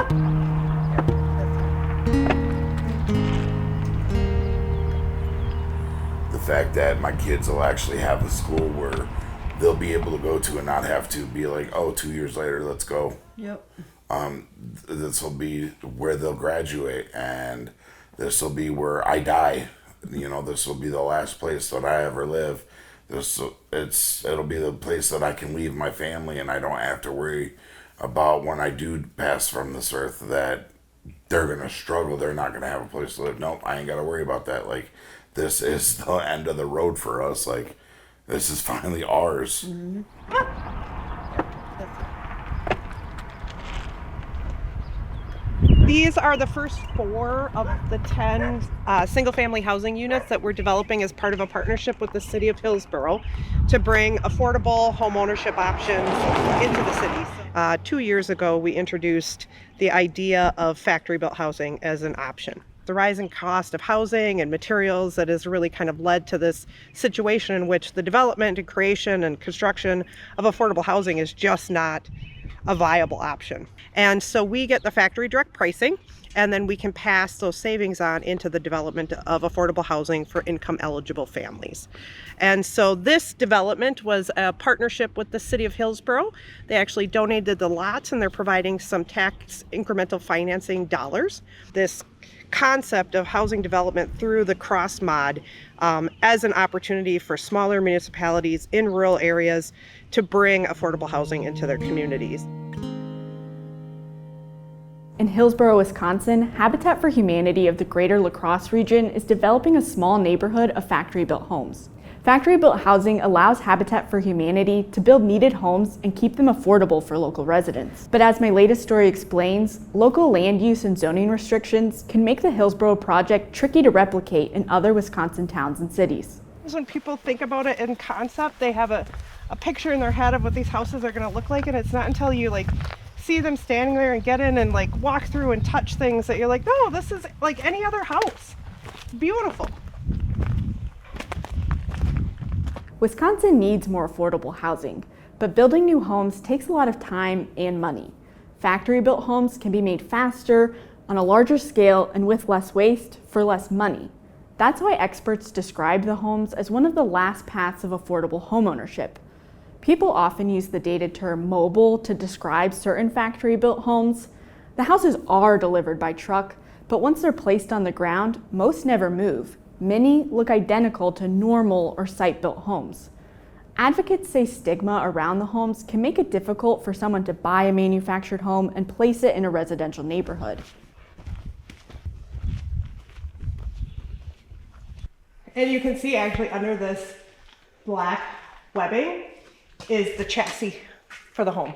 The fact that my kids will actually have a school where they'll be able to go to and not have to be like, oh, 2 years later, let's go. Yep. This will be where they'll graduate, and this will be where I die. This will be the last place that I ever live. It'll be the place that I can leave my family, and I don't have to worry about when I do pass from this earth that they're gonna struggle. They're not gonna have a place to live. Nope, I ain't gotta worry about that. Like, this is the end of the road for us. Like, this is finally ours. Mm-hmm. These are the first 4 of the 10 single-family housing units that we're developing as part of a partnership with the city of Hillsboro to bring affordable home ownership options into the city. 2 years ago, we introduced the idea of factory-built housing as an option. The rising cost of housing and materials that has really kind of led to this situation in which the development and creation and construction of affordable housing is just not a viable option. And so we get the factory direct pricing, and then we can pass those savings on into the development of affordable housing for income eligible families. And so this development was a partnership with the city of Hillsboro. They actually donated the lots, and they're providing some tax incremental financing dollars. This concept of housing development through the cross mod as an opportunity for smaller municipalities in rural areas to bring affordable housing into their communities. In Hillsboro, Wisconsin, Habitat for Humanity of the Greater La Crosse region is developing a small neighborhood of factory-built homes. Factory-built housing allows Habitat for Humanity to build needed homes and keep them affordable for local residents. But as my latest story explains, local land use and zoning restrictions can make the Hillsboro project tricky to replicate in other Wisconsin towns and cities. When people think about it in concept, they have a picture in their head of what these houses are going to look like, and it's not until you see them standing there and get in and walk through and touch things that you're like, no, this is like any other house. Beautiful. Wisconsin needs more affordable housing, but building new homes takes a lot of time and money. Factory-built homes can be made faster, on a larger scale, and with less waste for less money. That's why experts describe the homes as one of the last paths of affordable homeownership. People often use the dated term mobile to describe certain factory-built homes. The houses are delivered by truck, but once they're placed on the ground, most never move. Many look identical to normal or site-built homes. Advocates say stigma around the homes can make it difficult for someone to buy a manufactured home and place it in a residential neighborhood. And you can see actually under this black webbing is the chassis for the home.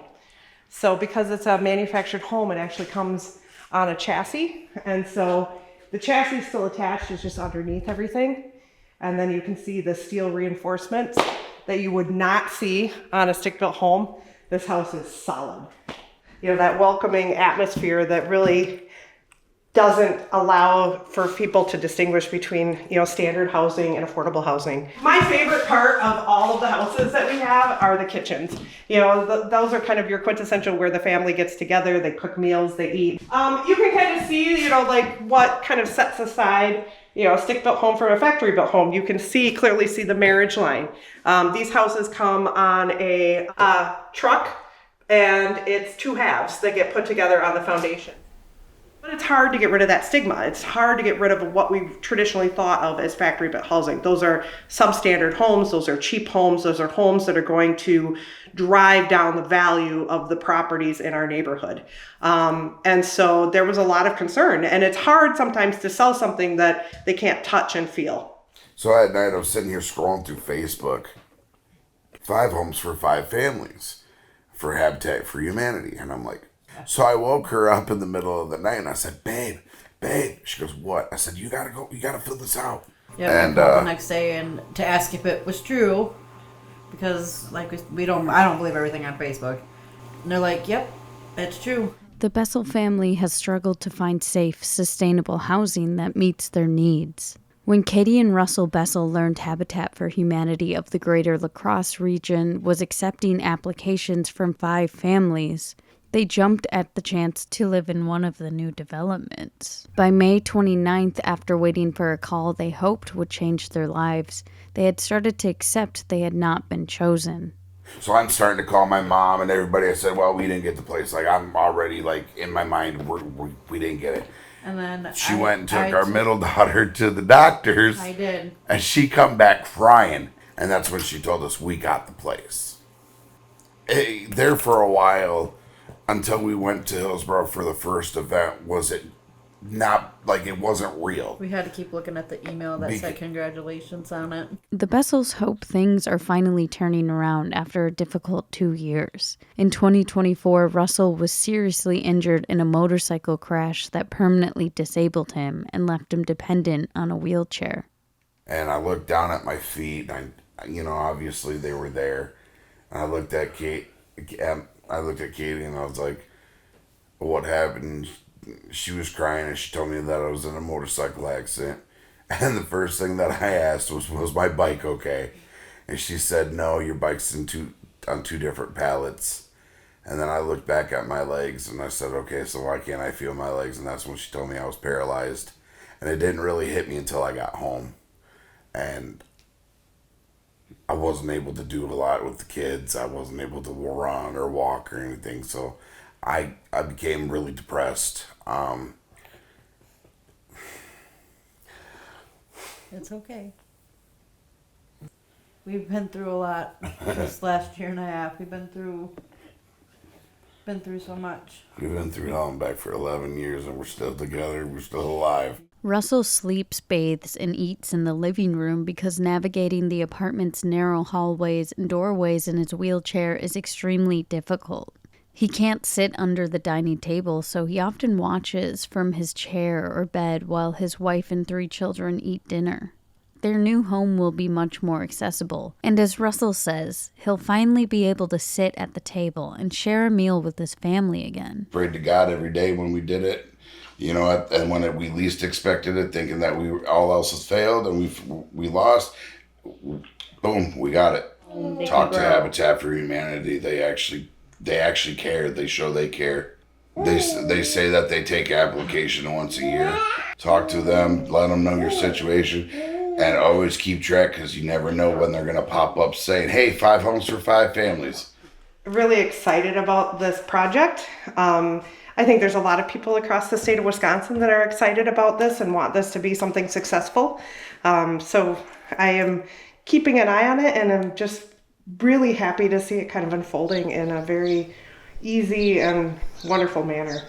So because it's a manufactured home, it actually comes on a chassis. And so the chassis is still attached, it's just underneath everything. And then you can see the steel reinforcements that you would not see on a stick-built home. This house is solid. That welcoming atmosphere that really doesn't allow for people to distinguish between, standard housing and affordable housing. My favorite part of all of the houses that we have are the kitchens. Those are kind of your quintessential where the family gets together, they cook meals, they eat. You can kind of see, what kind of sets aside, a stick-built home from a factory-built home. You can clearly see the marriage line. These houses come on a truck, and it's 2 halves that get put together on the foundation. But it's hard to get rid of that stigma. It's hard to get rid of what we've traditionally thought of as factory-built housing. Those are substandard homes. Those are cheap homes. Those are homes that are going to drive down the value of the properties in our neighborhood. And so there was a lot of concern. And it's hard sometimes to sell something that they can't touch and feel. So at night, I was sitting here scrolling through Facebook. 5 homes for 5 families for Habitat for Humanity. And I'm like, so I woke her up in the middle of the night and I said, babe. She goes, what? I said, you gotta go, you gotta fill this out. Yeah, and I called the next day and to ask if it was true, because I don't believe everything on Facebook. And they're like, yep, it's true. The Bessel family has struggled to find safe, sustainable housing that meets their needs. When Katie and Russell Bessel learned Habitat for Humanity of the Greater La Crosse region was accepting applications from 5 families, They jumped at the chance to live in one of the new developments. By May 29th, after waiting for a call they hoped would change their lives, they had started to accept they had not been chosen. So I'm starting to call my mom and everybody. I said, well, we didn't get the place. Like, I'm already, like, in my mind, we didn't get it. And then She went and took our middle daughter to the doctors. I did. And she come back crying. And that's when she told us we got the place. There for a while, until we went to Hillsboro for the first event, was it not, like, it wasn't real. We had to keep looking at the email that said congratulations on it. The Bessels hope things are finally turning around after a difficult 2 years. In 2024, Russell was seriously injured in a motorcycle crash that permanently disabled him and left him dependent on a wheelchair. And I looked down at my feet, and obviously they were there. And I looked at Katie, and I was like, what happened? She was crying, and she told me that I was in a motorcycle accident. And the first thing that I asked was my bike okay? And she said, no, your bike's on two different pallets. And then I looked back at my legs, and I said, okay, so why can't I feel my legs? And that's when she told me I was paralyzed. And it didn't really hit me until I got home. And I wasn't able to do a lot with the kids. I wasn't able to run or walk or anything. So I became really depressed. It's okay. We've been through a lot this last year and a half. We've been through so much. We've been through hell and back for 11 years, and we're still together. We're still alive. Russell sleeps, bathes, and eats in the living room because navigating the apartment's narrow hallways and doorways in his wheelchair is extremely difficult. He can't sit under the dining table, so he often watches from his chair or bed while his wife and 3 children eat dinner. Their new home will be much more accessible, and as Russell says, he'll finally be able to sit at the table and share a meal with his family again. Prayed to God every day when we did it, and when we least expected it, thinking that all else has failed and we lost. Boom, we got it. Talk to Habitat for Humanity. They actually care. They show they care. They say that they take application once a year. Talk to them, let them know your situation, and always keep track because you never know when they're going to pop up saying, hey, 5 homes for 5 families. Really excited about this project. I think there's a lot of people across the state of Wisconsin that are excited about this and want this to be something successful. So I am keeping an eye on it, and I'm just really happy to see it kind of unfolding in a very easy and wonderful manner.